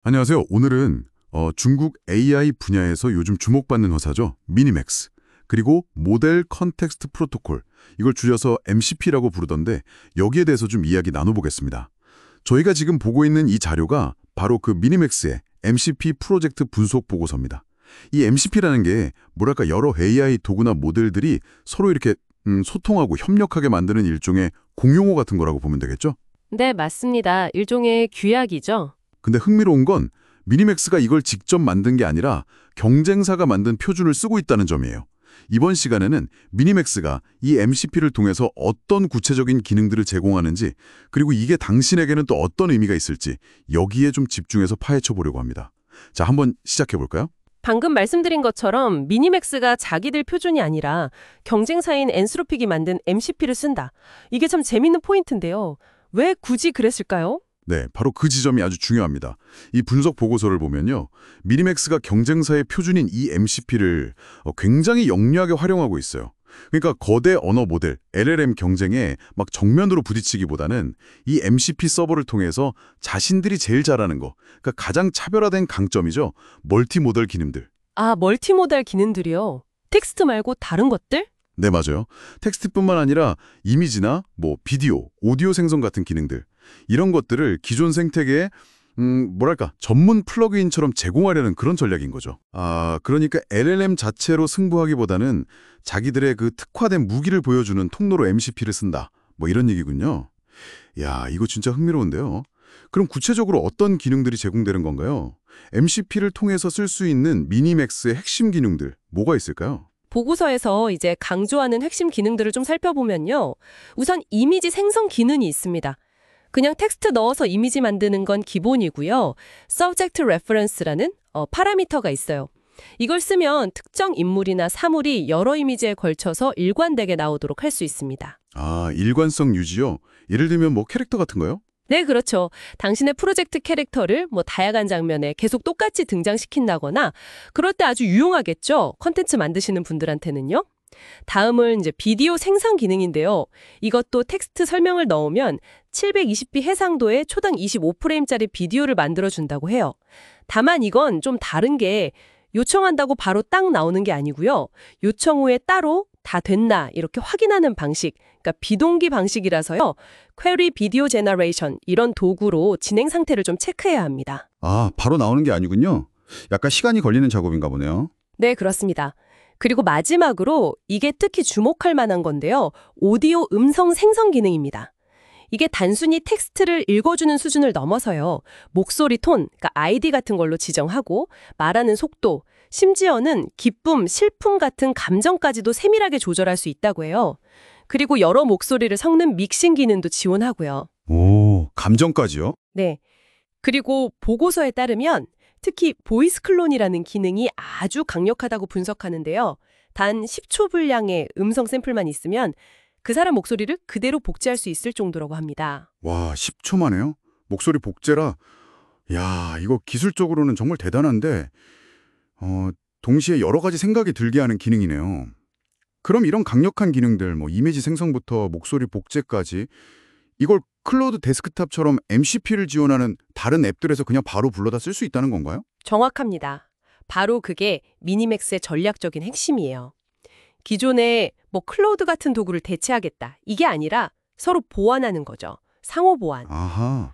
안녕하세요. 오늘은 중국 AI 분야에서 요즘 주목받는 회사죠. 미니맥스. 그리고 모델 컨텍스트 프로토콜. 이걸 줄여서 MCP라고 부르던데 여기에 대해서 좀 이야기 나눠보겠습니다. 저희가 지금 보고 있는 이 자료가 바로 그 미니맥스의 MCP 프로젝트 분석 보고서입니다. 이 MCP라는 게 뭐랄까 여러 AI 도구나 모델들이 서로 이렇게 소통하고 협력하게 만드는 일종의 공용어 같은 거라고 보면 되겠죠? 네, 맞습니다. 일종의 규약이죠. 근데 흥미로운 건 미니맥스가 이걸 직접 만든 게 아니라 경쟁사가 만든 표준을 쓰고 있다는 점이에요. 이번 시간에는 미니맥스가 이 MCP를 통해서 어떤 구체적인 기능들을 제공하는지, 그리고 이게 당신에게는 또 어떤 의미가 있을지 여기에 좀 집중해서 파헤쳐 보려고 합니다. 자, 한번 시작해 볼까요? 방금 말씀드린 것처럼 미니맥스가 자기들 표준이 아니라 경쟁사인 엔스로픽이 만든 MCP를 쓴다. 이게 참 재밌는 포인트인데요. 왜 굳이 그랬을까요? 네, 바로 그 지점이 아주 중요합니다. 이 분석 보고서를 보면요. 미니맥스가 경쟁사의 표준인 이 MCP를 굉장히 영리하게 활용하고 있어요. 그러니까 거대 언어 모델, LLM 경쟁에 막 정면으로 부딪히기보다는 이 MCP 서버를 통해서 자신들이 제일 잘하는 거, 그러니까 가장 차별화된 강점이죠. 멀티모델 기능들. 아, 멀티모달 기능들이요. 텍스트 말고 다른 것들? 네, 맞아요. 텍스트뿐만 아니라 이미지나 비디오, 오디오 생성 같은 기능들. 이런 것들을 기존 생태계에 뭐랄까 전문 플러그인처럼 제공하려는 그런 전략인 거죠. 그러니까 LLM 자체로 승부하기보다는 자기들의 그 특화된 무기를 보여주는 통로로 MCP를 쓴다. 이런 얘기군요. 야, 이거 진짜 흥미로운데요. 그럼 구체적으로 어떤 기능들이 제공되는 건가요? MCP를 통해서 쓸 수 있는 미니맥스의 핵심 기능들 뭐가 있을까요? 보고서에서 이제 강조하는 핵심 기능들을 좀 살펴보면요. 우선 이미지 생성 기능이 있습니다. 그냥 텍스트 넣어서 이미지 만드는 건 기본이고요. Subject Reference라는 파라미터가 있어요. 이걸 쓰면 특정 인물이나 사물이 여러 이미지에 걸쳐서 일관되게 나오도록 할 수 있습니다. 일관성 유지요? 예를 들면 캐릭터 같은 거요? 네, 그렇죠. 당신의 프로젝트 캐릭터를 다양한 장면에 계속 똑같이 등장시킨다거나 그럴 때 아주 유용하겠죠. 컨텐츠 만드시는 분들한테는요. 다음은 이제 비디오 생성 기능인데요. 이것도 텍스트 설명을 넣으면 720p 해상도에 초당 25프레임짜리 비디오를 만들어준다고 해요. 다만 이건 좀 다른 게 요청한다고 바로 딱 나오는 게 아니고요. 요청 후에 따로 다 됐나 이렇게 확인하는 방식, 그러니까 비동기 방식이라서요. 퀘리 비디오 제너레이션 이런 도구로 진행 상태를 좀 체크해야 합니다. 바로 나오는 게 아니군요. 약간 시간이 걸리는 작업인가 보네요. 네, 그렇습니다. 그리고 마지막으로 이게 특히 주목할 만한 건데요. 오디오 음성 생성 기능입니다. 이게 단순히 텍스트를 읽어주는 수준을 넘어서요. 목소리 톤, 그러니까 아이디 같은 걸로 지정하고 말하는 속도, 심지어는 기쁨, 슬픔 같은 감정까지도 세밀하게 조절할 수 있다고 해요. 그리고 여러 목소리를 섞는 믹싱 기능도 지원하고요. 오, 감정까지요? 네. 그리고 보고서에 따르면 특히 보이스 클론이라는 기능이 아주 강력하다고 분석하는데요. 단 10초 분량의 음성 샘플만 있으면 그 사람 목소리를 그대로 복제할 수 있을 정도라고 합니다. 와, 10초 만에요? 목소리 복제라? 야, 이거 기술적으로는 정말 대단한데 동시에 여러 가지 생각이 들게 하는 기능이네요. 그럼 이런 강력한 기능들, 이미지 생성부터 목소리 복제까지 이걸 클로드 데스크탑처럼 MCP를 지원하는 다른 앱들에서 그냥 바로 불러다 쓸 수 있다는 건가요? 정확합니다. 바로 그게 미니맥스의 전략적인 핵심이에요. 기존에 클로드 같은 도구를 대체하겠다. 이게 아니라 서로 보완하는 거죠. 상호 보완. 아하.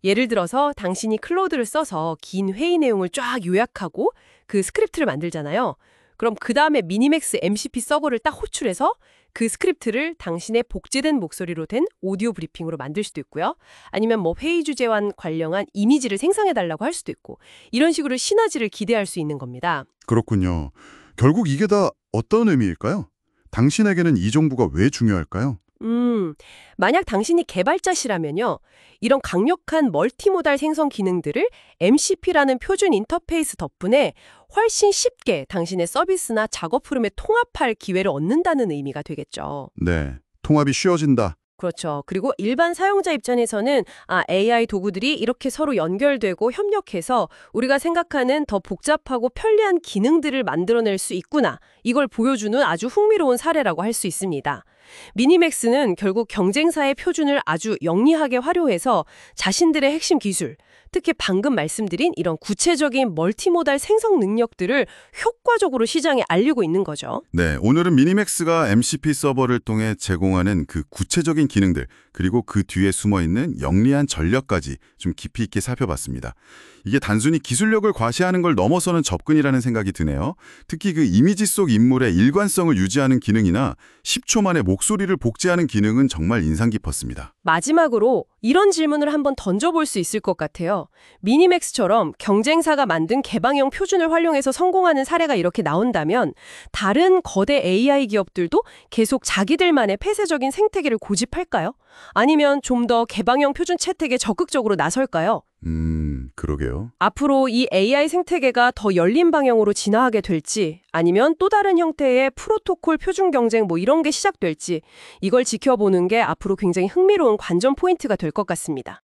예를 들어서 당신이 클로드를 써서 긴 회의 내용을 쫙 요약하고 그 스크립트를 만들잖아요. 그럼 그 다음에 미니맥스 MCP 서버를 딱 호출해서 그 스크립트를 당신의 복제된 목소리로 된 오디오 브리핑으로 만들 수도 있고요. 아니면 회의 주제와 관련한 이미지를 생성해달라고 할 수도 있고 이런 식으로 시너지를 기대할 수 있는 겁니다. 그렇군요. 결국 이게 다 어떤 의미일까요? 당신에게는 이 정보가 왜 중요할까요? 만약 당신이 개발자시라면요. 이런 강력한 멀티모달 생성 기능들을 MCP라는 표준 인터페이스 덕분에 훨씬 쉽게 당신의 서비스나 작업 흐름에 통합할 기회를 얻는다는 의미가 되겠죠. 네, 통합이 쉬워진다. 그렇죠. 그리고 일반 사용자 입장에서는 AI 도구들이 이렇게 서로 연결되고 협력해서 우리가 생각하는 더 복잡하고 편리한 기능들을 만들어낼 수 있구나. 이걸 보여주는 아주 흥미로운 사례라고 할 수 있습니다. 미니맥스는 결국 경쟁사의 표준을 아주 영리하게 활용해서 자신들의 핵심 기술, 특히 방금 말씀드린 이런 구체적인 멀티모달 생성 능력들을 효과적으로 시장에 알리고 있는 거죠. 네, 오늘은 미니맥스가 MCP 서버를 통해 제공하는 그 구체적인 기능들, 그리고 그 뒤에 숨어있는 영리한 전략까지 좀 깊이 있게 살펴봤습니다. 이게 단순히 기술력을 과시하는 걸 넘어서는 접근이라는 생각이 드네요. 특히 그 이미지 속 인물의 일관성을 유지하는 기능이나 10초 만에 목소리를 복제하는 기능은 정말 인상 깊었습니다. 마지막으로 이런 질문을 한번 던져볼 수 있을 것 같아요. 미니맥스처럼 경쟁사가 만든 개방형 표준을 활용해서 성공하는 사례가 이렇게 나온다면 다른 거대 AI 기업들도 계속 자기들만의 폐쇄적인 생태계를 고집할까요? 아니면 좀 더 개방형 표준 채택에 적극적으로 나설까요? 그러게요. 앞으로 이 AI 생태계가 더 열린 방향으로 진화하게 될지 아니면 또 다른 형태의 프로토콜 표준 경쟁 뭐 이런 게 시작될지 이걸 지켜보는 게 앞으로 굉장히 흥미로운 관전 포인트가 될 것 같습니다.